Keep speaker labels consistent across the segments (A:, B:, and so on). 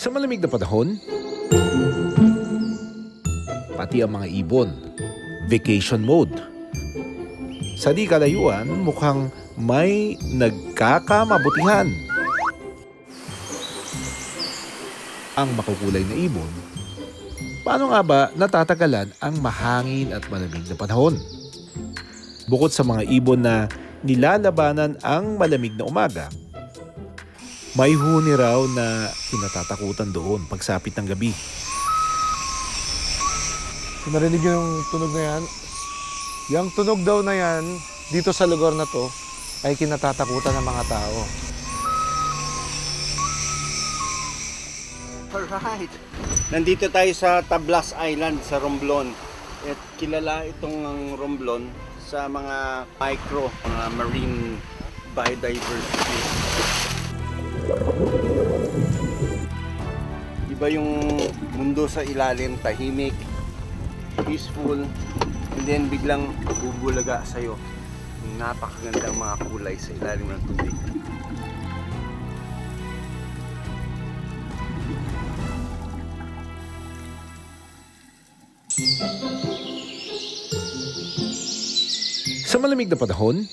A: Sa malamig na panahon, pati ang mga ibon, vacation mode. Sa di kalayuan, mukhang may nagkakamabutihan. Ang makukulay na ibon, paano nga ba natatagalan ang mahangin at malamig na panahon? Bukod sa mga ibon na nilalabanan ang malamig na umaga, may huni raw na kinatatakutan doon pagsapit ng gabi.
B: Kung narinig yung tunog na yan, yung tunog daw na yan, dito sa lugar na to, ay kinatatakutan ng mga tao.
C: Alright. Nandito tayo sa Tablas Island sa Romblon. At kilala itong Romblon sa mga mga marine biodiversity. Iba yung mundo sa ilalim, tahimik, peaceful, and then biglang bubulaga sa'yo. Napakagandang mga kulay sa ilalim ng tubig.
A: Sa malamig na panahon,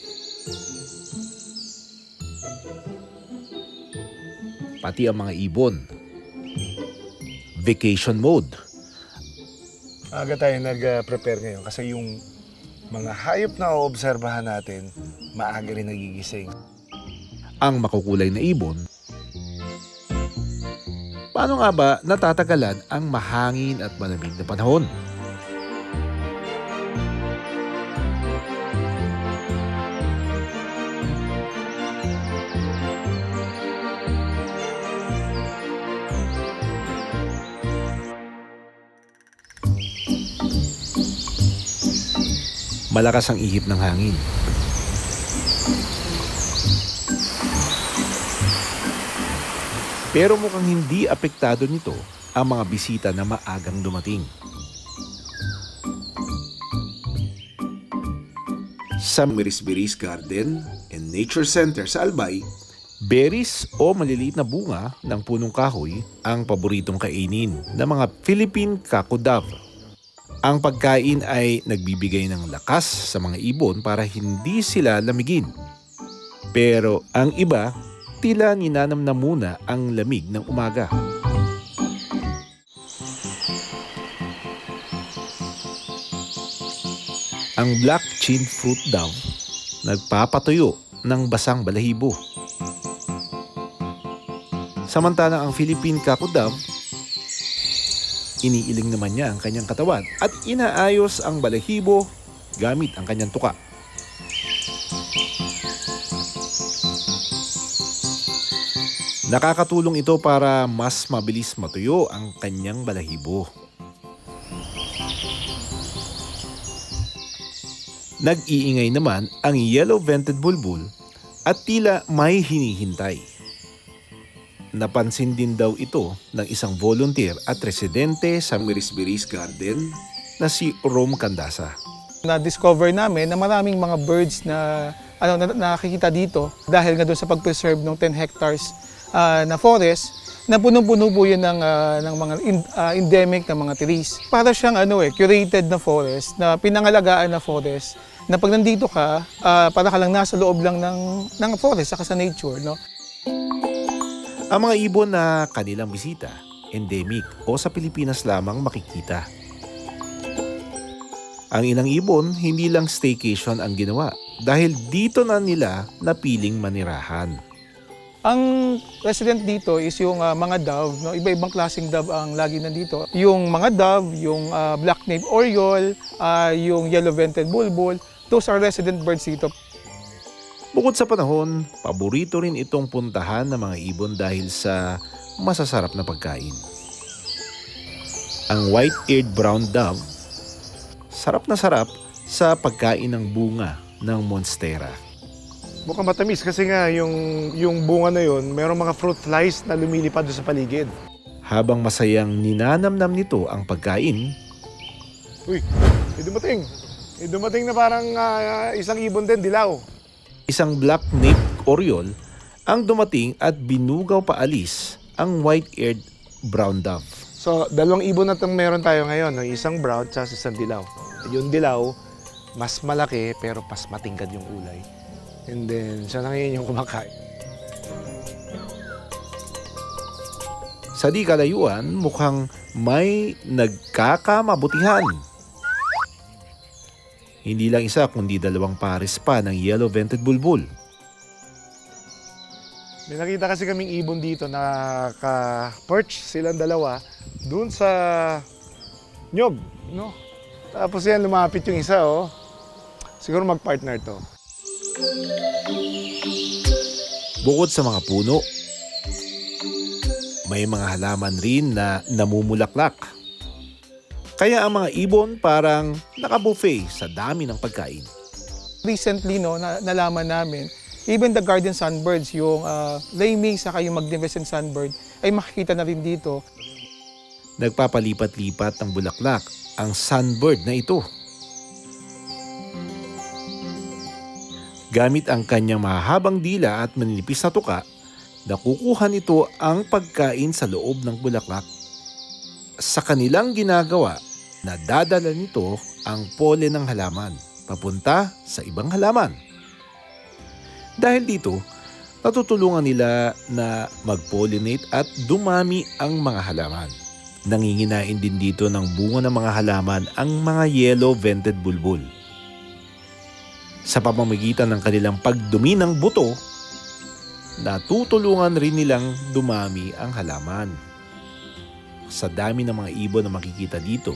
A: pati ang mga ibon, vacation mode.
B: Aga tayo nag-prepare ngayon kasi yung mga hayop na oobserbahan natin, maaga rin nagigising.
A: Ang makukulay na ibon, paano nga ba natatagalan ang mahangin at malamig na panahon? Malakas ang ihip ng hangin. Pero mukhang hindi apektado nito ang mga bisita na maagang dumating. Sa Mirisbiris Garden and Nature Center sa Albay, berries o maliliit na bunga ng punong kahoy ang paboritong kainin ng mga Philippine Kakudave. Ang pagkain ay nagbibigay ng lakas sa mga ibon para hindi sila lamigin. Pero ang iba, tila ninanam na muna ang lamig ng umaga. Ang black-chinned fruit dove nagpapatuyo ng basang balahibo. Samantalang ang Philippine Kakudave, iniiling naman niya ang kanyang katawan at inaayos ang balahibo gamit ang kanyang tuka. Nakakatulong ito para mas mabilis matuyo ang kanyang balahibo. Nag-iingay naman ang yellow-vented bulbul at tila may hinihintay. Napansin din daw ito ng isang volunteer at residente sa Mirisbiris Garden na si Rome Candasa.
D: Na-discover namin na maraming mga birds na nakikita dito dahil nga doon sa pag-preserve ng 10 hectares na forest na punong-puno po yun ng mga endemic na mga trees. Para siyang curated na forest, na pinangalagaan na forest, na pag nandito ka, para ka lang nasa loob lang ng forest, saka sa nature. No?
A: Ang mga ibon na kanilang bisita, endemic o sa Pilipinas lamang makikita. Ang ilang ibon, hindi lang staycation ang ginawa dahil dito na nila napiling manirahan.
D: Ang resident dito is yung mga dove, no? Iba-ibang klaseng dove ang lagi nandito. Yung mga dove, yung black-naped oriole, yung yellow-vented bulbul, those are resident birds dito.
A: Bukod sa panahon, paborito rin itong puntahan ng mga ibon dahil sa masasarap na pagkain. Ang white-eared brown dove, sarap na sarap sa pagkain ng bunga ng monstera.
B: Mukhang matamis kasi nga yung bunga na yun, mayroong mga fruit flies na lumilipad doon sa paligid.
A: Habang masayang ninanamnam nito ang pagkain,
B: Uy, may dumating. May dumating na parang isang ibon din, dilaw.
A: isang black-naped oriole ang dumating at binugaw paalis ang white-eared brown dove.
B: So, dalawang ibon na itong meron tayo ngayon. No? Isang brown at isang dilaw. Yung dilaw, mas malaki pero mas matingkad yung kulay. And then, siya na ngayon yung kumakain.
A: Sa di kalayuan, mukhang may nagkakamabutihan. Hindi lang isa kundi dalawang pares pa ng yellow-vented bulbul.
B: May nakita kasi kaming ibon dito na ka-perch silang dalawa dun sa nyog, no? Tapos yan, lumapit yung isa, oh. Siguro mag-partner to.
A: Bukod sa mga puno, may mga halaman rin na namumulaklak. Kaya ang mga ibon parang nakabuffet sa dami ng pagkain.
D: Recently, no, nalaman namin, even the garden sunbirds, yung laming saka yung magnificent sunbird, ay makikita na rin dito.
A: Nagpapalipat-lipat ng bulaklak ang sunbird na ito. Gamit ang kanyang mahabang dila at maninipis na tuka, nakukuha nito ang pagkain sa loob ng bulaklak. Sa kanilang ginagawa, nadadala nito ang pollen ng halaman papunta sa ibang halaman. Dahil dito, natutulungan nila na mag-pollinate at dumami ang mga halaman. Nanginginain din dito ng bunga ng mga halaman ang mga yellow-vented bulbul. Sa pamamagitan ng kanilang pagdumi ng buto, natutulungan rin nilang dumami ang halaman. Sa dami ng mga ibon na makikita dito,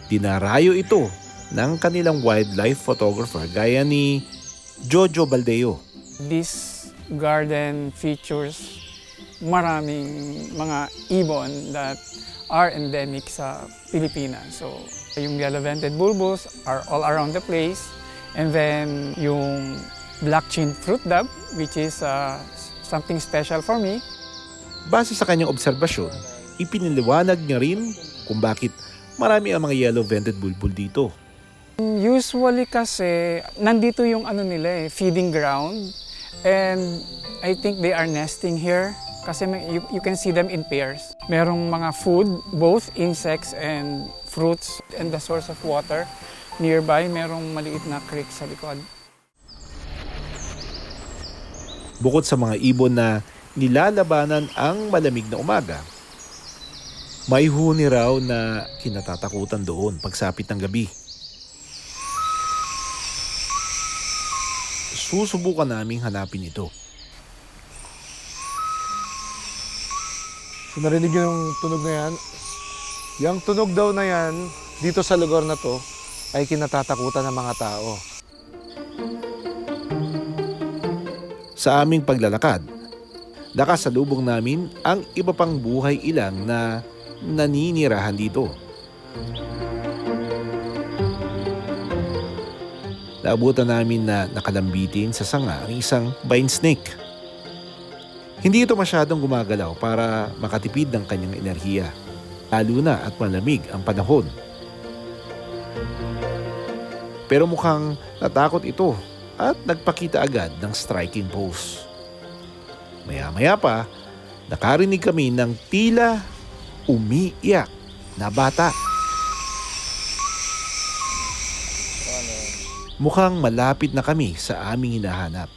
A: dinarayo ito ng kanilang wildlife photographer gaya ni Jojo Baldeo.
E: This garden features maraming mga ibon that are endemic sa Pilipinas. So, yung yellow-vented bulbus are all around the place. And then, yung black-chinned fruit dove, which is something special for me.
A: Base sa kanyang obserbasyon, ipiniliwanag niya rin kung bakit marami ang mga yellow-vented bulbul dito.
E: Usually kasi, nandito yung feeding ground. And I think they are nesting here kasi you can see them in pairs. Merong mga food, both insects and fruits, and the source of water. Nearby, merong maliit na creek sa likod.
A: Bukod sa mga ibon na nilalabanan ang malamig na umaga, may huni raw na kinatatakutan doon pagsapit ng gabi. Susubukan naming hanapin ito.
B: So, narinig nyo yung tunog na yan? Yung tunog daw na yan, dito sa lugar na to, ay kinatatakutan ng mga tao.
A: Sa aming paglalakad, nakasalubong namin ang iba pang buhay ilang na naninirahan dito. Naabutan namin na nakalambitin sa sanga ang isang vine snake. Hindi ito masyadong gumagalaw para makatipid ng kanyang enerhiya, lalo na at malamig ang panahon. Pero mukhang natakot ito at nagpakita agad ng striking pose. Maya-maya pa, nakarinig kami ng tila umiiyak na bata. Mukhang malapit na kami sa aming hinahanap.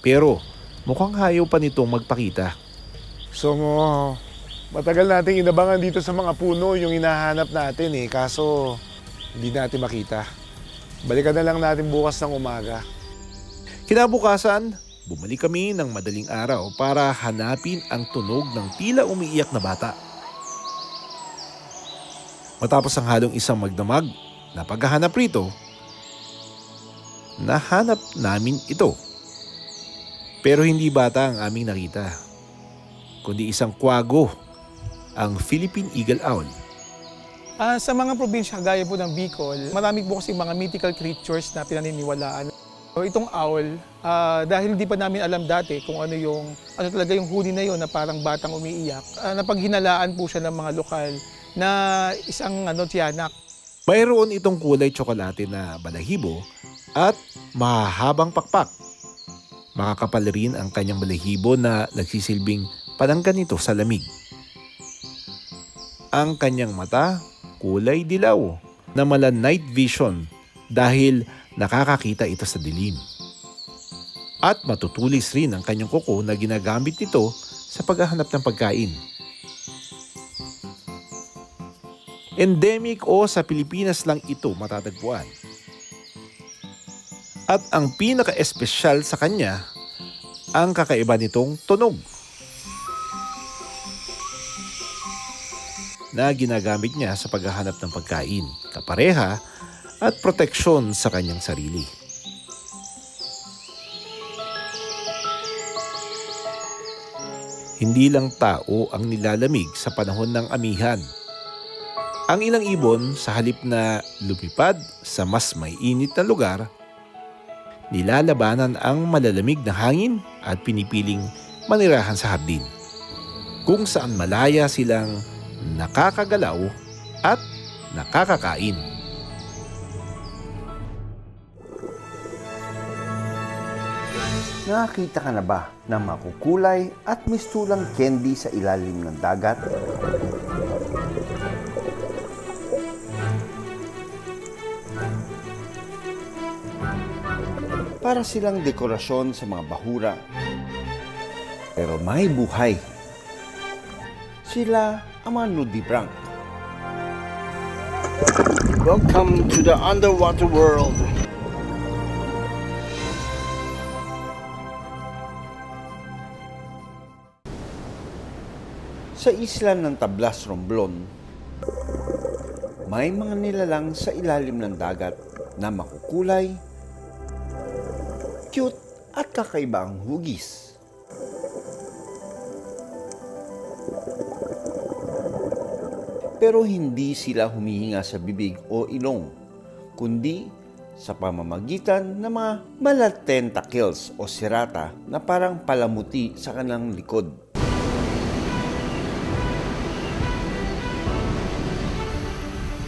A: Pero mukhang ayaw pa nitong magpakita.
B: So, matagal nating inabangan dito sa mga puno yung hinahanap natin eh. Kaso, hindi natin makita. Balikan na lang natin bukas ng umaga.
A: Kinabukasan, bumalik kami ng madaling araw para hanapin ang tunog ng tila umiiyak na bata. Matapos ang halong isang magdamag na paghahanap rito, nahanap namin ito. Pero hindi bata ang aming nakita, kundi isang kwago, ang Philippine Eagle Owl.
D: Sa mga probinsya gaya po ng Bicol, marami po kasi mga mythical creatures na pinaniniwalaan. So, itong owl, dahil hindi pa namin alam dati kung ano talaga yung huni na yon na parang batang umiiyak, napaghinalaan po siya ng mga lokal na isang tiyanak.
A: Mayroon itong kulay tsokolate na balahibo at mahahabang pakpak. Makakapal rin ang kanyang balahibo na nagsisilbing pananggan nito sa lamig. ang kanyang mata kulay dilaw na mala night vision dahil nakakakita ito sa dilim. At matutulis rin ang kanyang kuko na ginagamit nito sa paghahanap ng pagkain. Endemic o sa Pilipinas lang ito matatagpuan. At ang pinaka-espesyal sa kanya, ang kakaiba nitong tunog na ginagamit niya sa paghahanap ng pagkain, kapareha at proteksyon sa kanyang sarili. Hindi lang tao ang nilalamig sa panahon ng amihan. Ang ilang ibon sa halip na lumipad sa mas may init na lugar, nilalabanan ang malalamig na hangin at pinipiling manirahan sa hardin, kung saan malaya silang nakakagalaw at nakakakain.
C: Nakakita ka na ba ng makukulay at mistulang candy sa ilalim ng dagat? Para silang dekorasyon sa mga bahura. Pero may buhay. Sila ang mga nudibranch. Welcome to the underwater world. Sa isla ng Tablas, Romblon, may mga nilalang sa ilalim ng dagat na makukulay, cute at kakaiba ang hugis. Pero hindi sila humihinga sa bibig o ilong, kundi sa pamamagitan ng mga balat tentacles o sirata na parang palamuti sa kanilang likod.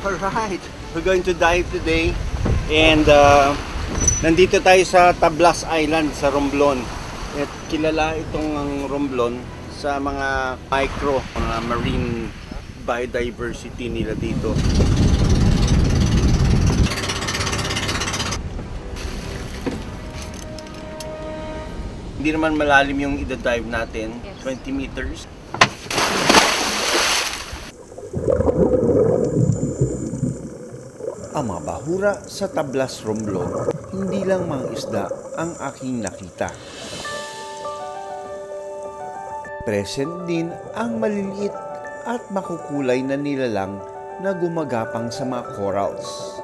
C: Alright, we're going to dive today and nandito tayo sa Tablas Island sa Romblon. At kilala itong ang Romblon sa mga mga marine biodiversity nila dito. Hindi naman malalim yung ida-dive natin, 20 meters. Ang mga bahura sa Tablas, Romblon, hindi lang mga isda ang aking nakita. Present din ang maliliit at makukulay na nilalang na gumagapang sa mga corals.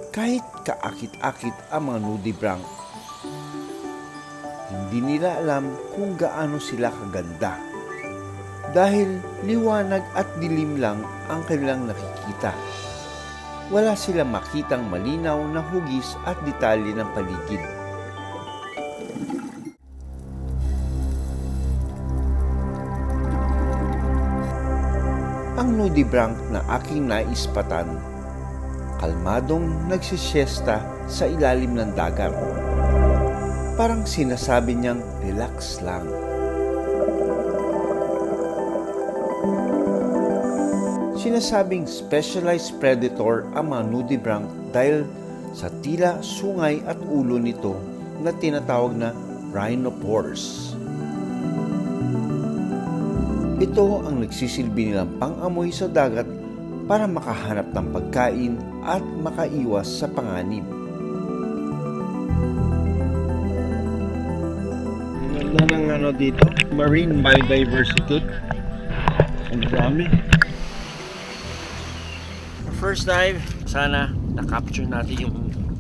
C: Kahit kaakit-akit ang mga nudibranch, hindi nila alam kung gaano sila kaganda. Dahil liwanag at dilim lang ang kanilang nakikita. Wala silang makitang malinaw na hugis at detalye ng paligid. Ang nudibranch na aking naispatan, kalmadong nagsisiesta sa ilalim ng dagat. Parang sinasabi niyang relax lang. Sinasabing specialized predator ang mga nudibranch dahil sa tila sungay at ulo nito na tinatawag na rhinophores. Ito ang nagsisilbi nilang pang-amoy sa dagat para makahanap ng pagkain at makaiwas sa panganib. Ganda ng dito, marine biodiversity. Ang dami. First dive, sana na-capture natin yung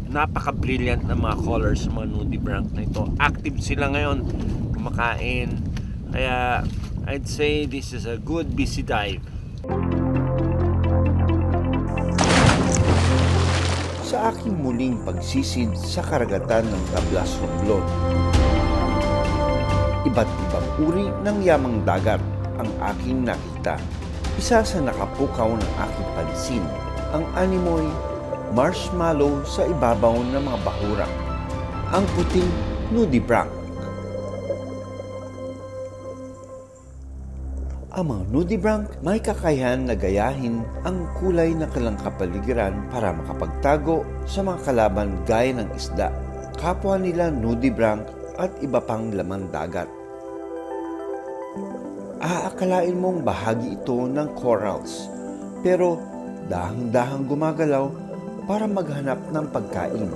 C: napaka-brilliant na mga colors sa mga nudibranch na ito. Active sila ngayon, kumakain. Kaya I'd say this is a good busy dive. Sa aking muling pagsisid sa karagatan ng Tablas, Romblon, iba't ibang uri ng yamang dagat ang aking nakita. Isa sa nakapukaw ng aking pansin, ang animoy marshmallow sa ibabaw ng mga bahura, ang puting nudibranch. Ang mga nudibranch may kakayahan na gayahin ang kulay ng kanilang kapaligiran para makapagtago sa mga kalaban gaya ng isda, kapwa nila nudibranch at iba pang laman dagat. Aakalain mong bahagi ito ng corals, pero dahang-dahang gumagalaw para maghanap ng pagkain.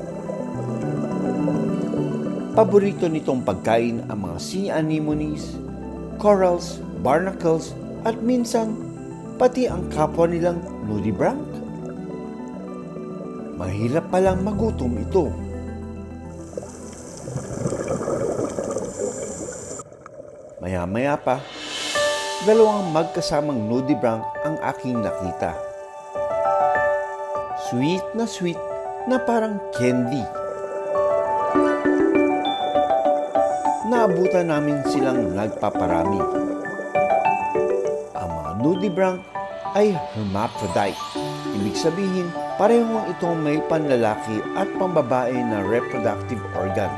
C: Paborito nitong pagkain ang mga sea anemones, corals, barnacles, at minsan pati ang kapwa nilang nudibranch. Mahirap palang magutom ito. Maya-maya pa, dalawang magkasamang nudibranch ang aking nakita. Sweet na parang candy. Naabutan namin silang nagpaparami. Ang mga nudibranch ay hermaphrodite. Ibig sabihin, parehong itong may panlalaki at pambabae na reproductive organ.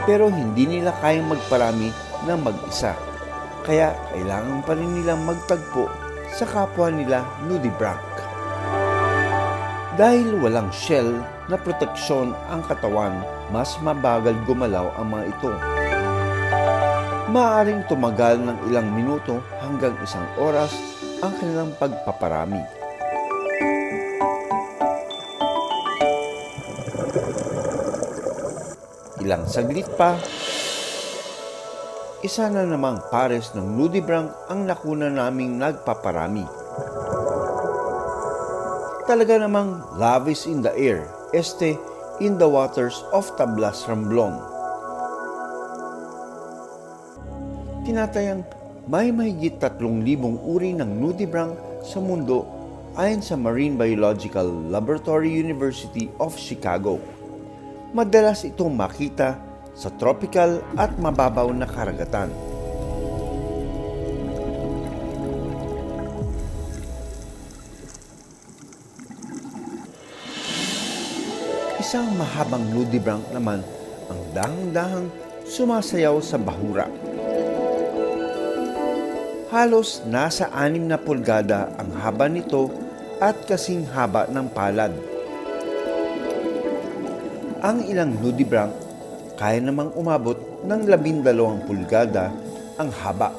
C: Pero hindi nila kayang magparami ng mag-isa. Kaya kailangan pa rin nilang magtagpo sa kapwa nila nudibranch. Dahil walang shell na proteksyon ang katawan, mas mabagal gumalaw ang mga ito. Maaaring tumagal ng ilang minuto hanggang 1 oras ang kanilang pagpaparami. Ilang saglit pa, isa na namang pares ng nudibranch ang nakuna naming nagpaparami. Talaga namang love is in the air, in the waters of Tablas Romblon. Tinatayang may mahigit 3,000 uri ng nudibranch sa mundo ayon sa Marine Biological Laboratory University of Chicago. Madalas itong makita sa tropical at mababaw na karagatan. Isang mahabang nudibranch naman ang dahang-dahang sumasayaw sa bahura. Halos nasa 6 na pulgada ang haba nito at kasing haba ng palad. Ang ilang nudibranch kaya namang umabot ng 12 pulgada ang haba.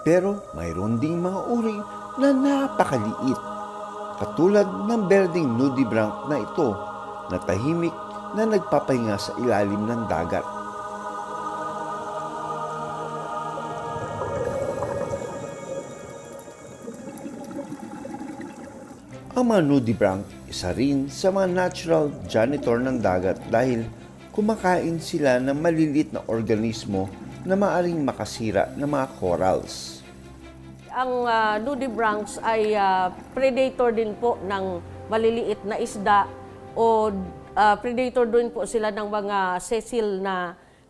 C: Pero mayroon ding mga uri na napakaliit, katulad ng berdeng nudibranch na ito na tahimik na nagpapahinga sa ilalim ng dagat. Ang mga nudibranch, isa rin sa mga natural janitor ng dagat dahil kumakain sila ng maliliit na organismo na maaaring makasira ng mga corals.
F: Ang nudibranchs ay predator din po ng maliliit na isda o predator din po sila ng mga sessile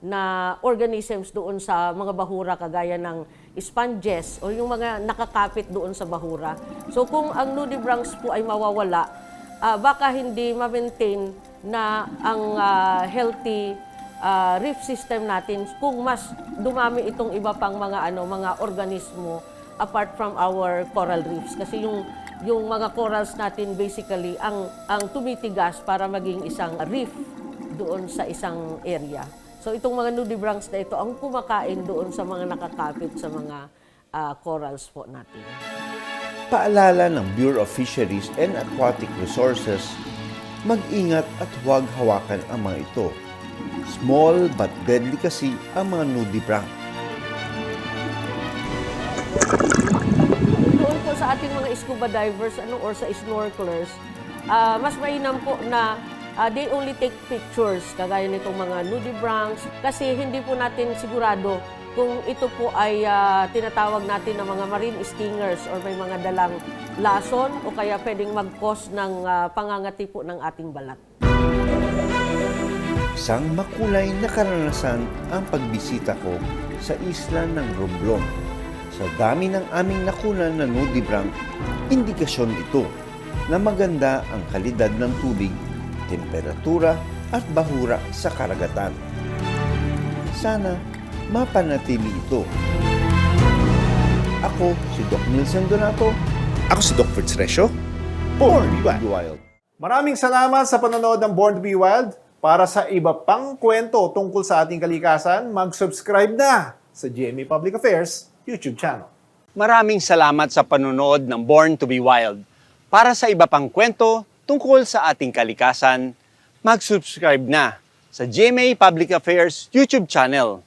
F: na organisms doon sa mga bahura kagaya ng sponges o yung mga nakakapit doon sa bahura. So kung ang nudibranchs po ay mawawala, baka hindi ma-maintain na ang healthy reef system natin kung mas dumami itong iba pang mga organismo apart from our coral reefs. Kasi yung mga corals natin basically ang tumitigas para maging isang reef doon sa isang area. So itong mga nudibranchs na ito ang kumakain doon sa mga nakakapit sa mga corals po natin.
C: Paalala ng Bureau of Fisheries and Aquatic Resources, mag-ingat at huwag hawakan ang mga ito. Small but deadly kasi ang mga nudibranch.
F: Doon po sa ating mga scuba divers or sa snorkelers, mas mainam po na they only take pictures kagaya nitong mga nudibranchs kasi hindi po natin sigurado kung ito po ay tinatawag natin na mga marine stingers or may mga dalang lason o kaya pwedeng mag-cause ng pangangati po ng ating balat.
C: Isang makulay na karanasan ang pagbisita ko sa isla ng Romblon. Sa dami ng aming nakunan na nudibranch, indikasyon ito na maganda ang kalidad ng tubig, temperatura at bahura sa karagatan. sana mapanatili ito. Ako si Doc Nilson Donato,
A: Ako si Doc Fritz Resio. Born to be Wild.
B: Maraming salamat sa panonood ng Born to be Wild. Para sa iba pang kwento tungkol sa ating kalikasan, mag-subscribe na sa GMA Public Affairs YouTube channel.
C: maraming salamat sa panonood ng Born to be Wild. Para sa iba pang kwento tungkol sa ating kalikasan, mag-subscribe na sa GMA Public Affairs YouTube channel.